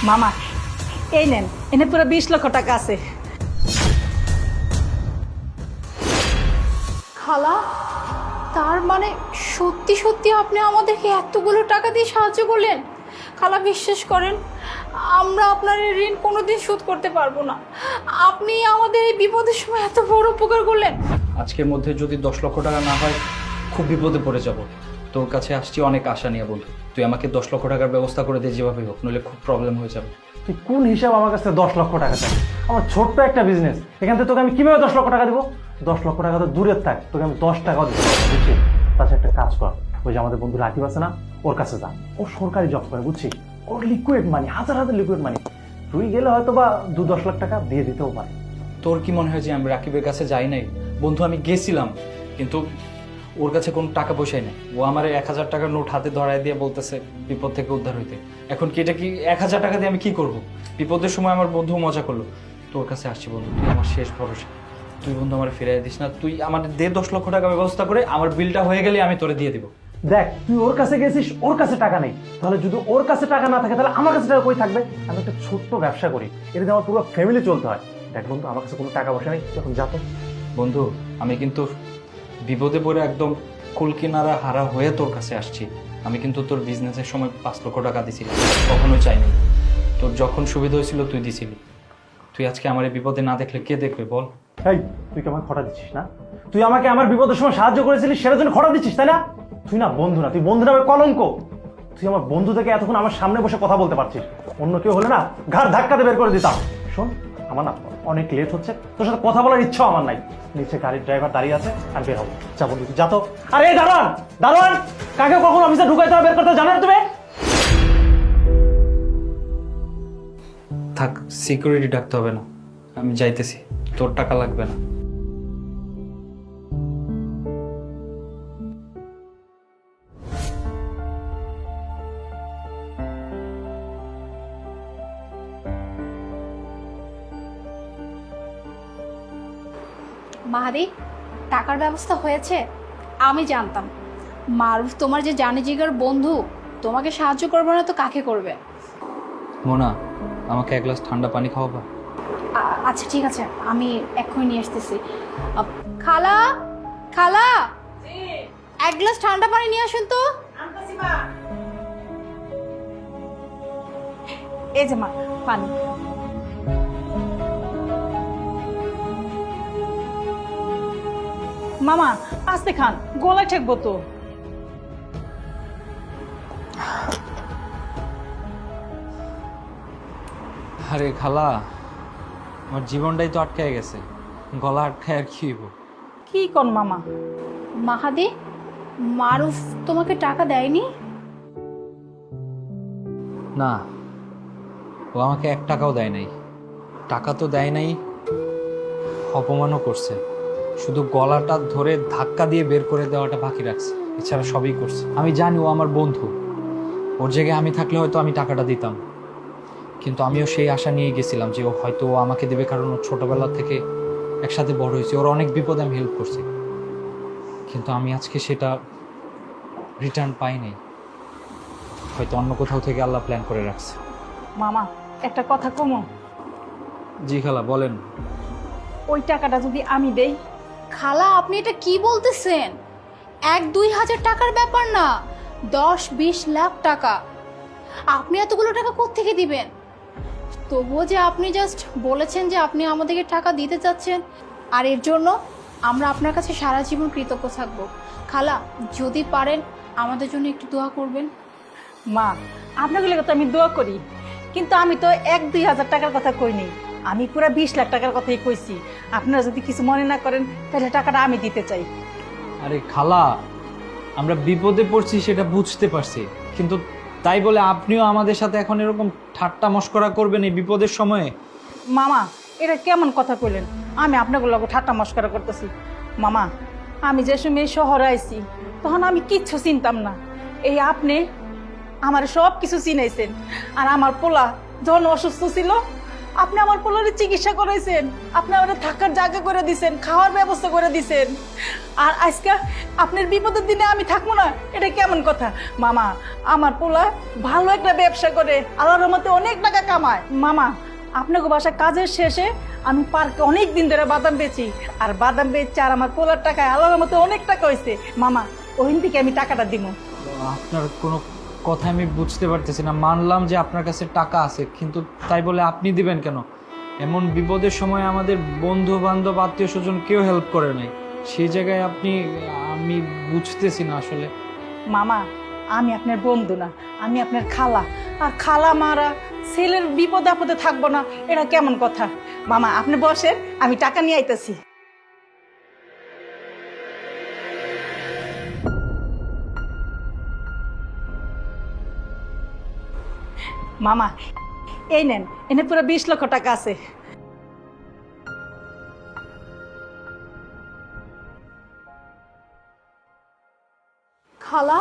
মামা এই নেন, এনে পুরো 20 লক্ষ টাকা আছে। খালা, তার মানে সত্যি সত্যি আপনি আমাদেরকে এতগুলো টাকা দিয়ে সাহায্য করলেন? খালা, বিশ্বাস করেন, আমরা আপনার এই ঋণ কোনোদিন শোধ করতে পারবো না। আপনি আমাদের এই বিপদের সময় এত বড় উপকার করলেন। আজকের মধ্যে যদি 10 লক্ষ টাকা না হয় খুব বিপদে পড়ে যাব। তোর কাছে আসছি অনেক আশা নিয়ে বন্ধু, তুই আমাকে 10 লক্ষ টাকার ব্যবস্থা করে দে যেভাবে হোক, নইলে খুব প্রবলেম হয়ে যাবে। তুই কোন হিসাব আমার কাছে 10 লক্ষ টাকা চাই? আমার ছোট্ট একটা বিজনেস, এখান থেকে তোকে আমি কিভাবে 10 লক্ষ টাকা দিব? 10 লক্ষ টাকা তো দূরের থাক, তোকে আমি 10 টাকাও দিতে পারবো, বুঝছিস? তাছাড়া একটা কাজ কর, ওই যে আমাদের বন্ধু রাকিব আছে না, ওর কাছে যা। ও সরকারি জব করে, বুঝছিস? ওর লিকুইড মানি, হাজার হাজার লিকুইড মানি। তুই গেলে হয়তো বা 2-10 লাখ টাকা দিয়ে দিতেও পারে। তোর কি মনে হয় যে আমি রাকিবের কাছে যাই নাই? বন্ধু আমি গেছিলাম, কিন্তু ওর কাছে কোনো টাকা পয়সাই নেই। ও আমার 1000 টাকার নোট হাতে ধরায় দিয়ে বলতেছে বিপদ থেকে উদ্ধার হইতে। এখন কি এটা কি 1000 টাকা দিয়ে আমি কি করব? বিপদের সময় আমার বন্ধু মজা করলো। তোর কাছে আসছি বন্ধু, তুই আমার শেষ ভরসা। তুই বন্ধু আমার ফিরিয়ে দিস না, তুই আমাদের 10 লক্ষ টাকা ব্যবস্থা করে আমার বিলটা হয়ে গেলে আমি তোরে দিয়ে দিব। দেখ, তুই ওর কাছে গেছিস, ওর কাছে টাকা নেই, তাহলে যদি ওর কাছে টাকা না থাকে তাহলে আমার কাছে টাকা কই থাকবে? আমি একটা ছোট্ট ব্যবসা করি, এটা দিয়ে আমার পুরো ফ্যামিলি চলতে হয়। দেখ বন্ধু, আমার কাছে কোনো টাকা পয়সা নেই, তখন যা তো। বন্ধু আমি কিন্তু বিপদে পড়ে একদম কুলকিনারা হারা হয়ে তোর কাছে আসছি। আমি কিন্তু তোর বিজনেসের সময় 5 লক্ষ টাকা দিছিলাম, কখনোই চাইনি। তোর যখন সুবিধা হয়েছিল তুই দিছিলি। তুই আজকে আমার এই বিপদে না দেখলে কে দেখবে বল? এই, তুই কি আমাকে খটা দিচ্ছিস না? তুই আমাকে আমার বিপদের সময় সাহায্য করেছিলিস, সেটার জন্য খটা দিচ্ছিস, তাই না? তুই না বন্ধু না, তুই বন্ধু নামে কলঙ্ক। তুই আমার বন্ধু থেকে এতক্ষণ আমার সামনে বসে কথা বলতে পারছিস, অন্য কেউ হলে না ঘাড় ধাক্কাতে বের করে দিতাম। শোন, আমার না অনেক লেট হচ্ছে, তোর সাথে কথা বলার ইচ্ছাও আমার নাই। নিচে গাড়ির ড্রাইভার দাঁড়িয়ে আছে, আর বের হবো। যা বন্ধু, যা তো। আরে দারোয়ান, দারোয়ান, কাকে কখন অফিসে ঢুকাইতে হবে বের করতে জানো না তুমি? থাক, সিকিউরিটি ডাকতে হবে না, আমি যাইতেছি, তোর টাকা লাগবে না। মাহাদি, টাকার ব্যবস্থা হয়েছে? আমি জানতাম মারুফ তোমার যে জানি জিগার বন্ধু, তোমাকে সাহায্য করবে না তো কাকে করবে? মোনা, আমাকে 1 গ্লাস ঠান্ডা পানি খাওয়াবা? আচ্ছা ঠিক আছে, আমি এক্ষুনি নিয়ে আসতেছি। খালা, খালা, 1 গ্লাস ঠান্ডা পানি নিয়ে আসুন তো। এই যে মা, পানি। মামা আস্তে খান, গলায় ঠেকবো তো। আরে খালা, আমার জীবনটাই তো আটকায় গেছে, গলা আটকায় আর কি হইব? কি কোন মামা? মাহাদি, মারুফ তোমাকে টাকা দেয়নি? না, ও আমাকে 1 টাকাও দেয় নাই। টাকা তো দেয় নাই, অপমানও করছে। শুধু গলাটা ধরে ধাক্কা দিয়ে বের করে দেওয়াটা বাকি রাখছে, এছাড়া সবই করছে। আমি জানি ও আমার বন্ধু, ওর জায়গায় আমি থাকলে হয়তো আমি টাকাটা দিতাম, কিন্তু আমিও সেই আশা নিয়ে গেছিলাম যে ও হয়তো আমাকে দেবে, কারণ ও ছোটবেলা থেকে একসাথে বড় হয়েছে, ওর অনেক বিপদে আমি হেল্প করছি। কিন্তু আমি আজকে সেটা রিটার্ন পাই নাই, হয়তো অন্য কোথাও থেকে আল্লাহ প্ল্যান করে রাখছে। মামা একটা কথা কমো। জি খালা বলেন। ওই টাকাটা যদি আমি দেই? খালা, আপনি এটা কি বলতেছেন? 1-2 হাজার টাকার ব্যাপার না, 10-20 লাখ টাকা। আপনি এতগুলো টাকা কোত্থেকে দিবেন? তবুও যে আপনি জাস্ট বলেছেন যে আপনি আমাদেরকে টাকা দিতে চাচ্ছেন, আর এর জন্য আমরা আপনার কাছে সারা জীবন কৃতজ্ঞ থাকব। খালা, যদি পারেন আমাদের জন্য একটু দোয়া করবেন। মা, আপনাগুলো তো আমি দোয়া করি, কিন্তু আমি তো 1-2 হাজার টাকার কথা কইনি, আমি পুরো 20 লাখ টাকার কথাই কইছি। আপনারা যদি কিছু মনে না করেন তাহলে টাকাটা আমি দিতে চাই। আরে খালা, আমরা বিপদে পড়ছি সেটা বুঝতে পারছি, কিন্তু তাই বলে আপনিও আমাদের সাথে এখন এরকম ঠাট্টা মশকরা করবেন এই বিপদের সময়ে? মামা, এটা কেমন কথা কইলেন? আমি আপনাগুলো ঠাট্টা মশকরা করতেছি? মামা, আমি যে সময় শহরে আইছি তখন আমি কিচ্ছু চিনতাম না। এই আপনি আমার সব কিছু চিনাইছেন। আর আমার পোলা যখন অসুস্থ ছিল আপনি আমার পোলারের চিকিৎসা করাইছেন, আপনি আমার থাকার জায়গা করে দিছেন, খাওয়ার ব্যবস্থা করে দিছেন, আর আজকে আপনার বিপদের দিনে আমি থাকবো না, এটা কেমন কথা? মামা, আমার পোলা ভালো একটা ব্যবসা করে আল্লাহর রহমতে অনেক টাকা কামায়। মামা, আপনাকে বাসায় কাজের শেষে আমি পার্কে অনেক দিন ধরে বাদাম বেচি, আর বাদাম বেচছি, আর আমার পোলার টাকায় আল্লাহর রহমতে অনেক টাকা হয়েছে। মামা, ওইখান থেকে আমি টাকাটা দিব। আপনার কোনো কথা আমি বুঝতে পারতেছি না। মানলাম যে আপনার কাছে টাকা আছে, কিন্তু তাই বলে আপনি দিবেন কেন? এমন বিপদের সময় আমাদের বন্ধু বান্ধব আত্মীয় স্বজন কেউ হেল্প করে নাই, সেই জায়গায় আমি বুঝতেছি না আসলে। মামা, আমি আপনার বন্ধু না, আমি আপনার খালা, আর খালা মারা ছেলের বিপদে আপদে থাকবো না, এটা কেমন কথা? মামা, আপনি বসেন, আমি টাকা নিয়ে আইতেছি। মামা, এই নেন, এনে পুরো 20 লক্ষ টাকা আছে। খালা,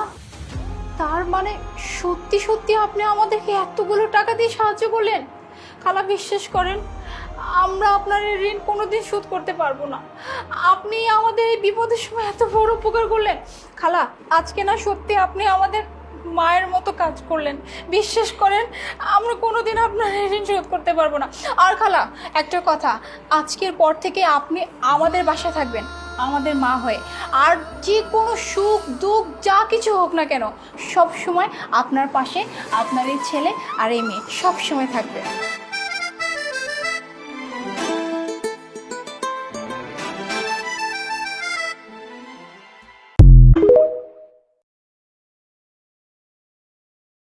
তার মানে সত্যি সত্যি আপনি আমাদেরকে এতগুলো টাকা দিয়ে সাহায্য করলেন? খালা, বিশ্বাস করেন, আমরা আপনার এই ঋণ কোনোদিন শোধ করতে পারবো না। আপনি আমাদের এই বিপদের সময় এত বড় উপকার করলেন। খালা, আজকে না সত্যি আপনি আমাদের মায়ের মতো কাজ করলেন। বিশ্বাস করেন, আমরা কোনোদিন আপনার এই ঋণ শোধ করতে পারবো না। আর খালা, একটা কথা, আজকের পর থেকে আপনি আমাদের বাসায় থাকবেন, আমাদের মা হয়ে। আর যে কোনো সুখ দুঃখ যা কিছু হোক না কেন, সব সময় আপনার পাশে আপনার এই ছেলে আর এই মেয়ে সব সময় থাকবে।